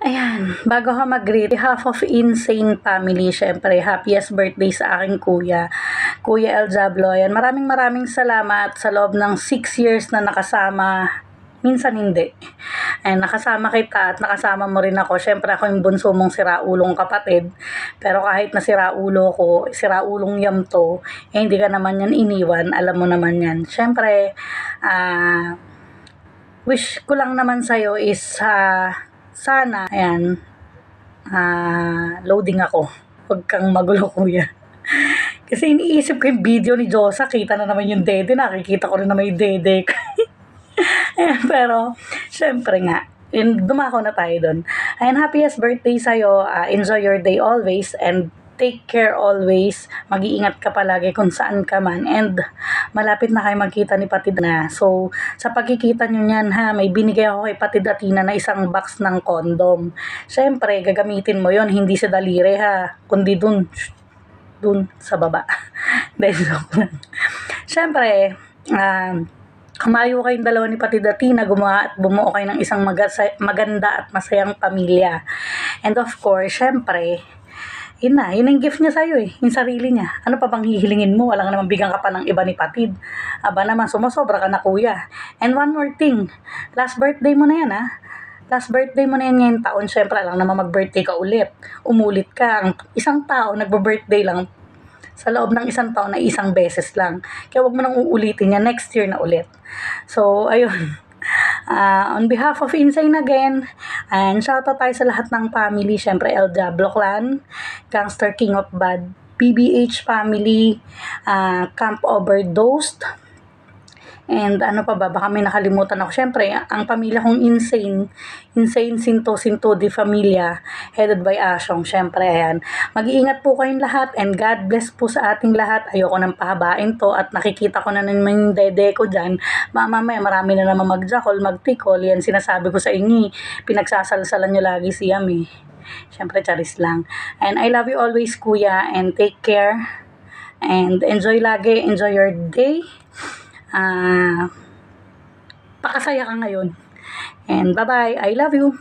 Ayan, bago ka mag-greet, behalf of Insane Family, syempre, happiest birthday sa aking kuya, Kuya El Jablo. Ayan, maraming salamat sa loob ng 6 years na nakasama, minsan hindi. Ayan, nakasama kita at nakasama mo rin ako. Syempre, ako yung bunso mong siraulong kapatid. Pero kahit na siraulo ko, siraulong yamto, eh hindi ka naman yan iniwan, alam mo naman yan. Syempre, wish ko lang naman sa'yo is, sana, ayan, loading ako. Huwag kang magulo, kuya. Kasi iniisip ko yung video ni Josa, kita na naman yung dede, nakikita ko rin naman yung dede. Ayan, pero, syempre nga, dumako na tayo dun. Ayan, happiest birthday sa'yo, enjoy your day always, and take care always, mag-iingat ka palagi kung saan ka man, and malapit na kayo magkita ni Patid na. So, sa pagkikita nyo niyan ha, may binigay ako kay Patid Atina na isang box ng condom. Siyempre, gagamitin mo yon hindi sa daliri ha, kundi dun sa baba. Dahil joke lang. Siyempre, kumayo kayong dalawa ni Patid Atina, gumawa at bumuo kayo ng isang maganda at masayang pamilya. And of course, siyempre, yun yung gift niya sa'yo yung sarili niya. Ano pa bang hihilingin mo? Walang naman bigyan ka pa ng iba ni Patid. Aba naman, sumasobra ka na, kuya. And one more thing, last birthday mo na yan Last birthday mo na yan ngayong taon, syempre lang naman mag-birthday ka ulit. Umulit ka. Ang isang tao, nagbo-birthday lang sa loob ng isang taon na isang beses lang. Kaya wag mo nang uulitin yan, next year na ulit. So, ayun. On behalf of Insane again, and shoutout tayo sa lahat ng family, syempre El Diablo Clan, Gangster King of Bad, PBH family, Camp Overdosed, and ano pa ba, baka may nakalimutan ako. Syempre, ang pamilya kong Insane Sinto de Familia, headed by Asyong. Syempre, ayan. Mag-iingat po kayong lahat, and God bless po sa ating lahat. Ayoko nang pahabain to, at nakikita ko na naman yung dede ko dyan. Mamaya, marami na naman magjakol, magtikol. Yan, sinasabi ko sa inyo, pinagsasalsalan nyo lagi si Yami. Syempre, charis lang. And I love you always, kuya, and take care. And enjoy your day. Pakasaya ka ngayon. And bye-bye. I love you.